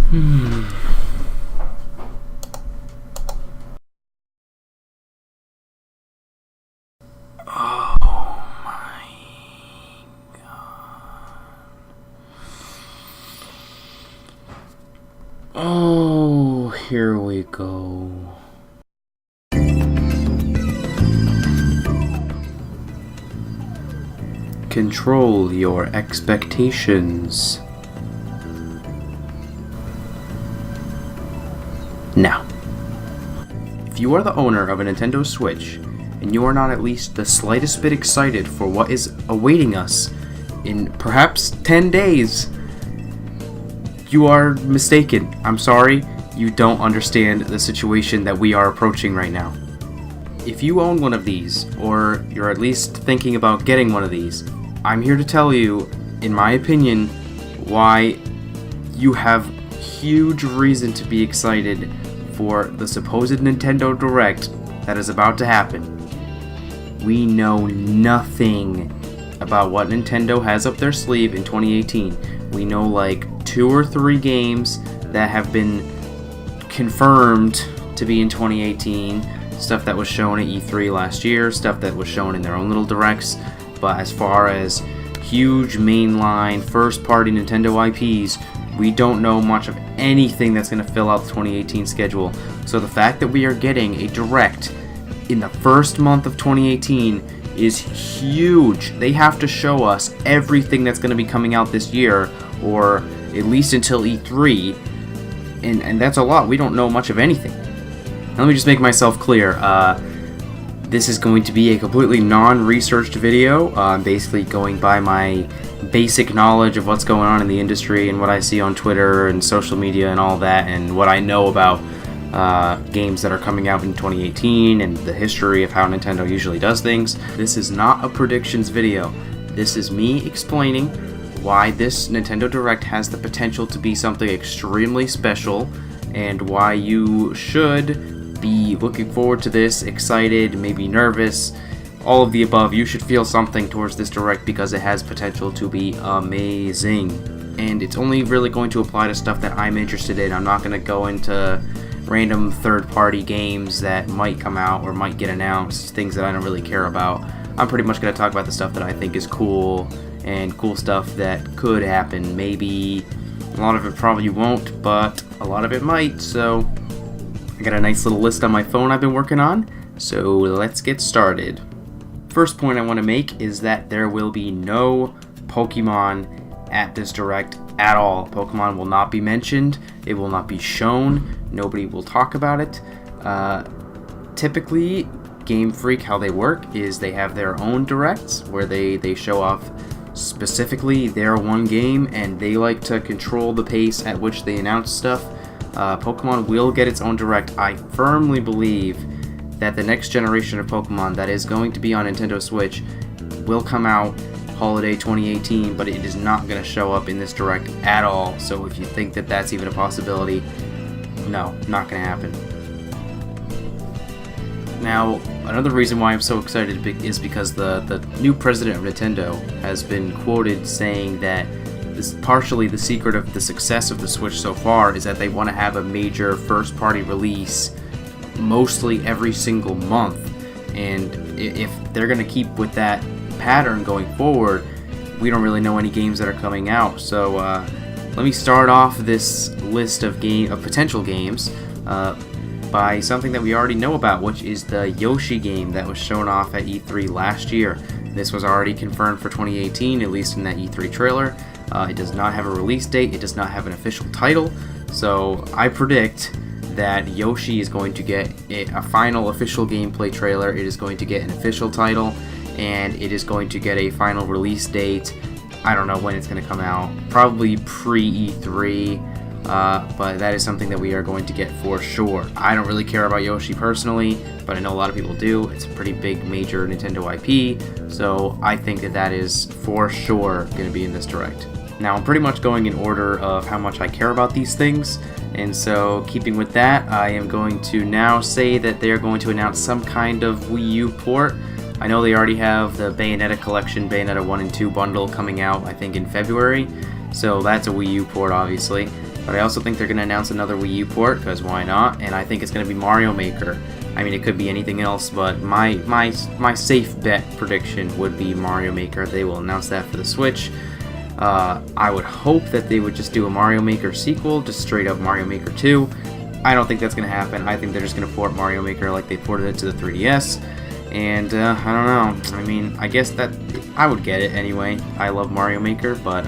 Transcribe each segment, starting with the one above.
Hmm. Oh my god. Oh, here we go. Control your expectations. Now, if you are the owner of a Nintendo Switch, and you are not at least the slightest bit excited for what is awaiting us in perhaps 10 days, you are mistaken. I'm sorry, you don't understand the situation that we are approaching right now. If you own one of these, or you're at least thinking about getting one of these, I'm here to tell you, in my opinion, why you have huge reason to be excited for the supposed Nintendo Direct that is about to happen. We know nothing about what Nintendo has up their sleeve in 2018. We know like 2 or 3 games that have been confirmed to be in 2018, stuff that was shown at E3 last year, stuff that was shown in their own little directs, but as far as huge mainline first-party Nintendo IPs, we don't know much of anything that's going to fill out the 2018 schedule. So the fact that we are getting a Direct in the first month of 2018 is huge. They have to show us everything that's going to be coming out this year, or at least until E3, and that's a lot. We don't know much of anything. Now, let me just make myself clear. This is going to be a completely non-researched video. I'm basically going by my basic knowledge of what's going on in the industry and what I see on Twitter and social media and all that, and what I know about games that are coming out in 2018 and the history of how Nintendo usually does things. This is not a predictions video. This is me explaining why this Nintendo Direct has the potential to be something extremely special, and why you should be looking forward to this, excited, maybe nervous, all of the above. You should feel something towards this Direct because it has potential to be amazing. And it's only really going to apply to stuff that I'm interested in. I'm not going to go into random third-party games that might come out or might get announced, things that I don't really care about. I'm pretty much going to talk about the stuff that I think is cool, and cool stuff that could happen. Maybe a lot of it probably won't, but a lot of it might. So I got a nice little list on my phone I've been working on, so let's get started. First point I want to make is that there will be no Pokemon at this Direct at all. Pokemon will not be mentioned, it will not be shown, nobody will talk about it. Typically, Game Freak, how they work is they have their own Directs where they show off specifically their one game, and they like to control the pace at which they announce stuff. Pokemon will get its own Direct. I firmly believe that the next generation of Pokemon that is going to be on Nintendo Switch will come out holiday 2018, but it is not going to show up in this Direct at all. So if you think that that's even a possibility, no, not going to happen. Now, another reason why I'm so excited is because the new president of Nintendo has been quoted saying that partially the secret of the success of the Switch so far is that they want to have a major first-party release mostly every single month, and if they're going to keep with that pattern going forward, we don't really know any games that are coming out. So let me start off this list of potential games by something that we already know about, which is the Yoshi game that was shown off at E3 last year. This was already confirmed for 2018, at least in that E3 trailer. It does not have a release date, it does not have an official title, so I predict that Yoshi is going to get a final official gameplay trailer, it is going to get an official title, and it is going to get a final release date. I don't know when it's going to come out, probably pre-E3, but that is something that we are going to get for sure. I don't really care about Yoshi personally, but I know a lot of people do. It's a pretty big, major Nintendo IP, so I think that that is for sure going to be in this Direct. Now, I'm pretty much going in order of how much I care about these things, and so keeping with that, I am going to now say that they are going to announce some kind of Wii U port. I know they already have the Bayonetta collection, Bayonetta 1 and 2 bundle coming out, I think in February, so that's a Wii U port obviously. but I also think they're going to announce another Wii U port, because why not? And I think it's going to be Mario Maker. I mean, it could be anything else, but my safe bet prediction would be Mario Maker. They will announce that for the Switch. I would hope that they would just do a Mario Maker sequel, just straight up Mario Maker 2. I don't think that's going to happen. I think they're just going to port Mario Maker like they ported it to the 3DS. And I don't know. I mean, I guess that I would get it anyway. I love Mario Maker, but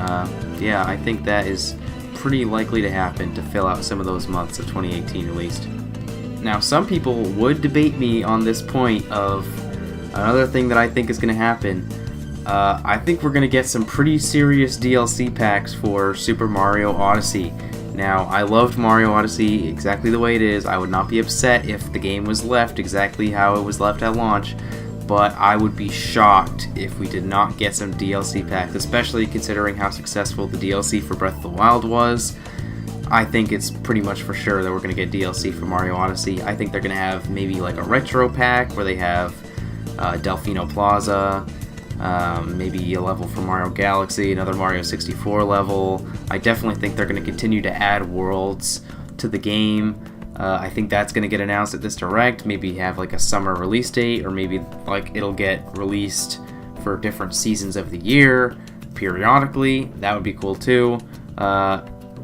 yeah, I think that is pretty likely to happen to fill out some of those months of 2018 at least. Now, some people would debate me on this point of another thing that I think is going to happen. I think we're going to get some pretty serious DLC packs for Super Mario Odyssey. Now, I loved Mario Odyssey exactly the way it is. I would not be upset if the game was left exactly how it was left at launch, but I would be shocked if we did not get some DLC packs, especially considering how successful the DLC for Breath of the Wild was. I think it's pretty much for sure that we're going to get DLC for Mario Odyssey. I think they're going to have maybe like a retro pack where they have Delfino Plaza, maybe a level for Mario Galaxy, another Mario 64 level. I definitely think they're going to continue to add worlds to the game. I think that's going to get announced at this Direct. Maybe have like a summer release date, or maybe like it'll get released for different seasons of the year periodically. That would be cool too.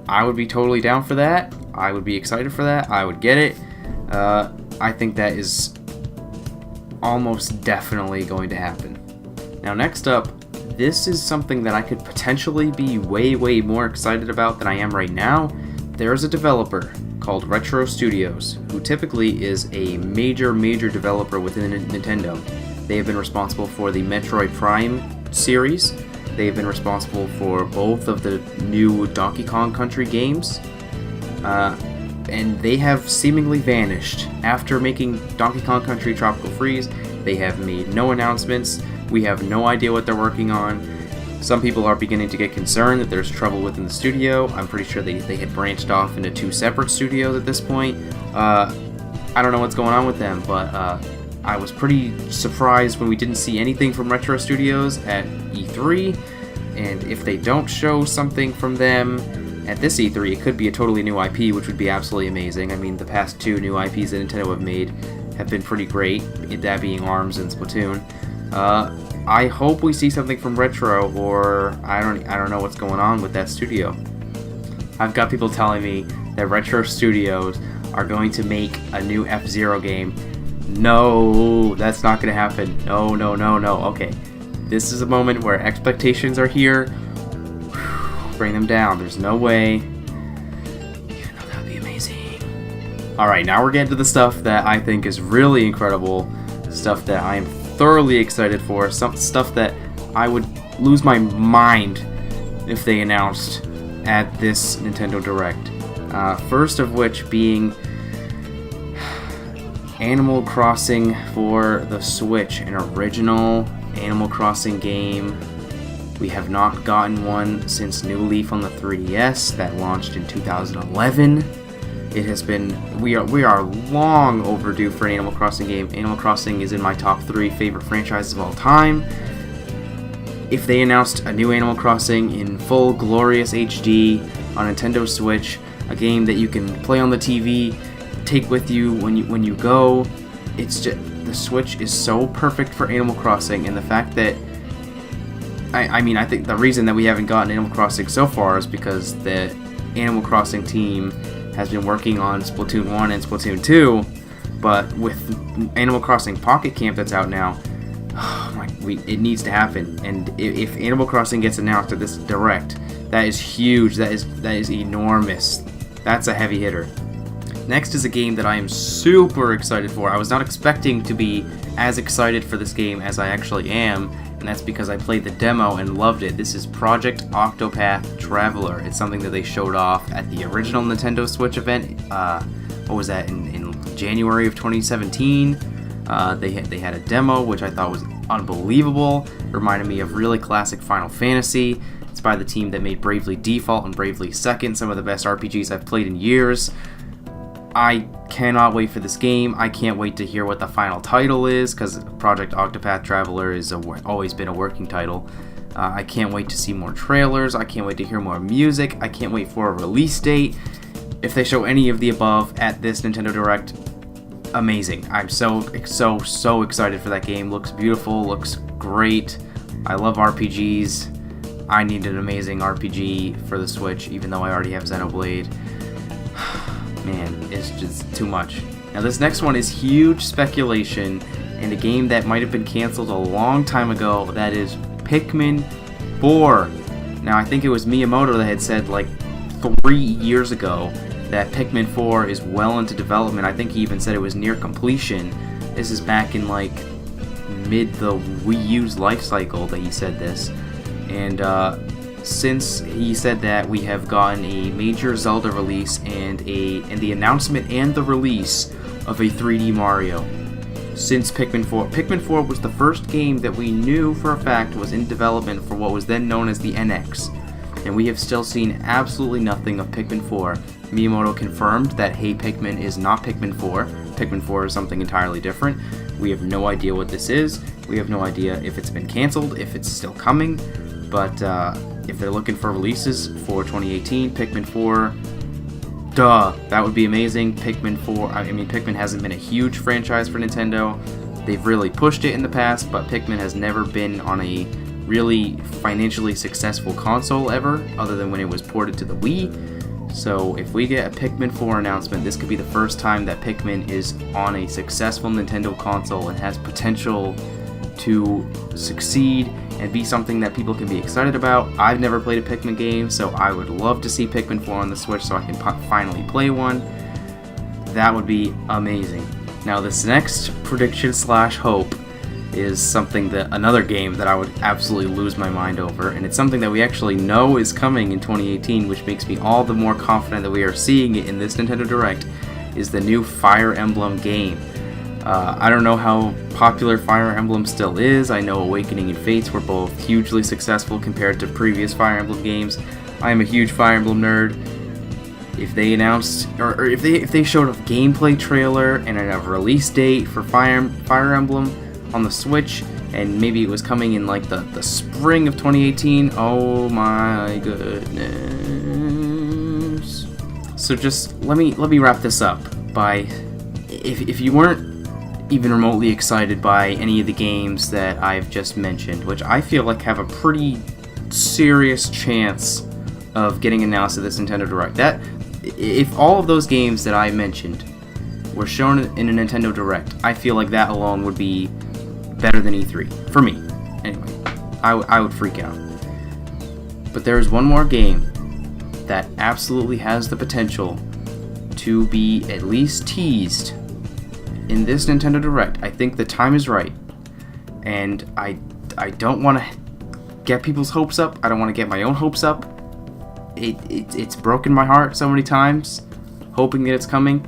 I would be totally down for that. I would be excited for that. I would get it. I think that is almost definitely going to happen. Now, next up, this is something that I could potentially be way more excited about than I am right now. There's a developer called Retro Studios, who typically is a major developer within Nintendo. They have been responsible for the Metroid Prime series. They have been responsible for both of the new Donkey Kong Country games. And they have seemingly vanished. After making Donkey Kong Country Tropical Freeze, they have made no announcements. We have no idea what they're working on. Some people are beginning to get concerned that there's trouble within the studio. I'm pretty sure they had branched off into two separate studios at this point. I don't know what's going on with them, but I was pretty surprised when we didn't see anything from Retro Studios at E3. And if they don't show something from them at this E3, it could be a totally new IP, which would be absolutely amazing. I mean, the past two new IPs that Nintendo have made have been pretty great, that being ARMS and Splatoon. I hope we see something from Retro, or I don't know what's going on with that studio. I've got people telling me that Retro Studios are going to make a new F-Zero game. No, that's not going to happen. No. Okay, this is a moment where expectations are here. Bring them down. There's no way. Even though that would be amazing. Alright, now we're getting to the stuff that I think is really incredible. Stuff that I am thoroughly excited for. Some stuff that I would lose my mind if they announced at this Nintendo Direct. First of which being Animal Crossing for the Switch, an original Animal Crossing game. We have not gotten one since New Leaf on the 3DS that launched in 2011. It has been, we are long overdue for an Animal Crossing game. Animal Crossing is in my top 3 favorite franchises of all time. If they announced a new Animal Crossing in full glorious HD on Nintendo Switch, a game that you can play on the TV, take with you when you go, it's just, the Switch is so perfect for Animal Crossing, and the fact that I think the reason that we haven't gotten Animal Crossing so far is because the Animal Crossing team has been working on Splatoon 1 and Splatoon 2, but with Animal Crossing Pocket Camp that's out now, it needs to happen. And if Animal Crossing gets announced at this Direct, that is huge. That is enormous. That's a heavy hitter. Next is a game that I am super excited for. I was not expecting to be as excited for this game as I actually am, and that's because I played the demo and loved it. This is Project Octopath Traveler. It's something that they showed off at the original Nintendo Switch event. What was that, in January of 2017? They had a demo, which I thought was unbelievable. It reminded me of really classic Final Fantasy. It's by the team that made Bravely Default and Bravely Second, some of the best RPGs I've played in years. I cannot wait for this game. I can't wait to hear what the final title is, because Project Octopath Traveler is always been a working title. I can't wait to see more trailers. I can't wait to hear more music. I can't wait for a release date. If they show any of the above at this Nintendo Direct, amazing. I'm so excited for that game. Looks beautiful, looks great. I love RPGs. I need an amazing RPG for the Switch, even though I already have Xenoblade. Man, it's just too much. Now this next one is huge speculation, and a game that might have been canceled a long time ago. That is Pikmin 4. Now I think it was Miyamoto that had said like 3 years ago that Pikmin 4 is well into development. I think he even said it was near completion. This is back in like mid the Wii U's life cycle that he said this. And since he said that, we have gotten a major Zelda release and the announcement and the release of a 3D Mario. Since Pikmin 4. Pikmin 4 was the first game that we knew for a fact was in development for what was then known as the NX. And we have still seen absolutely nothing of Pikmin 4. Miyamoto confirmed that Hey Pikmin is not Pikmin 4. Pikmin 4 is something entirely different. We have no idea what this is. We have no idea if it's been canceled, if it's still coming. But if they're looking for releases for 2018, Pikmin 4, that would be amazing. Pikmin 4, I mean, Pikmin hasn't been a huge franchise for Nintendo. They've really pushed it in the past, but Pikmin has never been on a really financially successful console ever, other than when it was ported to the Wii. So if we get a Pikmin 4 announcement, this could be the first time that Pikmin is on a successful Nintendo console and has potential to succeed and be something that people can be excited about. I've never played a Pikmin game, so I would love to see Pikmin 4 on the Switch so I can finally play one. That would be amazing. Now this next prediction / hope is something that another game that I would absolutely lose my mind over, and it's something that we actually know is coming in 2018, which makes me all the more confident that we are seeing it in this Nintendo Direct, is the new Fire Emblem game. I don't know how popular Fire Emblem still is. I know Awakening and Fates were both hugely successful compared to previous Fire Emblem games. I am a huge Fire Emblem nerd. If they announced, or if they showed a gameplay trailer and a release date for Fire Emblem on the Switch, and maybe it was coming in like the spring of 2018, oh my goodness. So just let me wrap this up by, if you weren't even remotely excited by any of the games that I've just mentioned, which I feel like have a pretty serious chance of getting announced at this Nintendo Direct. That if all of those games that I mentioned were shown in a Nintendo Direct, I feel like that alone would be better than E3 for me. Anyway, I would freak out. But there is one more game that absolutely has the potential to be at least teased in this Nintendo Direct. I think the time is right, and I don't want to get people's hopes up. I don't want to get my own hopes up. It's broken my heart so many times, hoping that it's coming.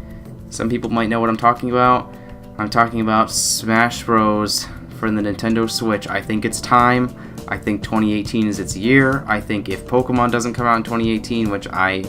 Some people might know what I'm talking about. I'm talking about Smash Bros. For the Nintendo Switch. I think it's time. I think 2018 is its year. I think if Pokemon doesn't come out in 2018, which I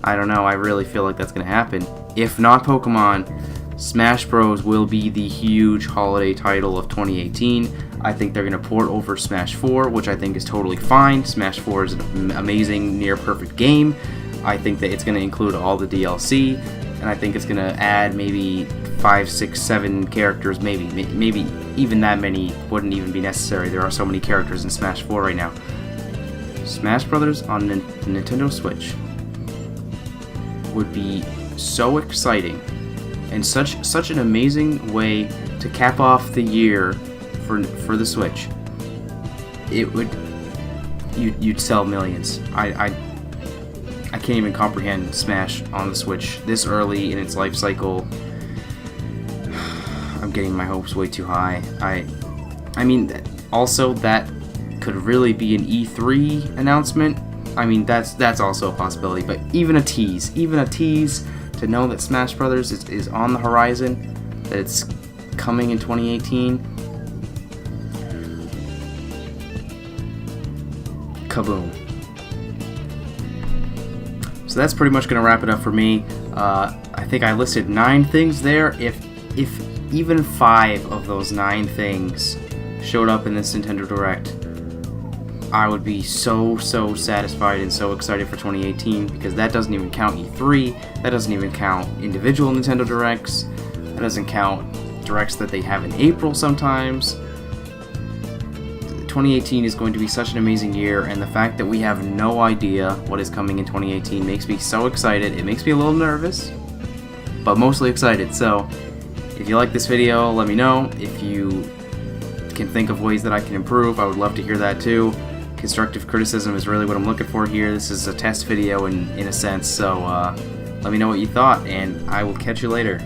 don't know, I really feel like that's going to happen. If not Pokemon, Smash Bros. Will be the huge holiday title of 2018. I think they're going to port over Smash 4, which I think is totally fine. Smash 4 is an amazing, near-perfect game. I think that it's going to include all the DLC, and I think it's going to add maybe 5, 6, 7 characters, maybe even that many wouldn't even be necessary. There are so many characters in Smash 4 right now. Smash Brothers on Nintendo Switch would be so exciting and such an amazing way to cap off the year for the Switch. It would, you'd sell millions. I can't even comprehend Smash on the Switch this early in its life cycle. I'm getting my hopes way too high. I mean, also that could really be an E3 announcement. I mean, that's also a possibility. But even a tease to know that Smash Brothers is on the horizon, that it's coming in 2018. Kaboom. So that's pretty much going to wrap it up for me. I think I listed 9 things there. If even 5 of those 9 things showed up in this Nintendo Direct, I would be so satisfied and so excited for 2018, because that doesn't even count E3, that doesn't even count individual Nintendo Directs, that doesn't count Directs that they have in April sometimes. 2018 is going to be such an amazing year, and the fact that we have no idea what is coming in 2018 makes me so excited. It makes me a little nervous, but mostly excited. So if you like this video, let me know. If you can think of ways that I can improve, I would love to hear that too. Constructive criticism is really what I'm looking for here. This is a test video in a sense, so let me know what you thought, and I will catch you later.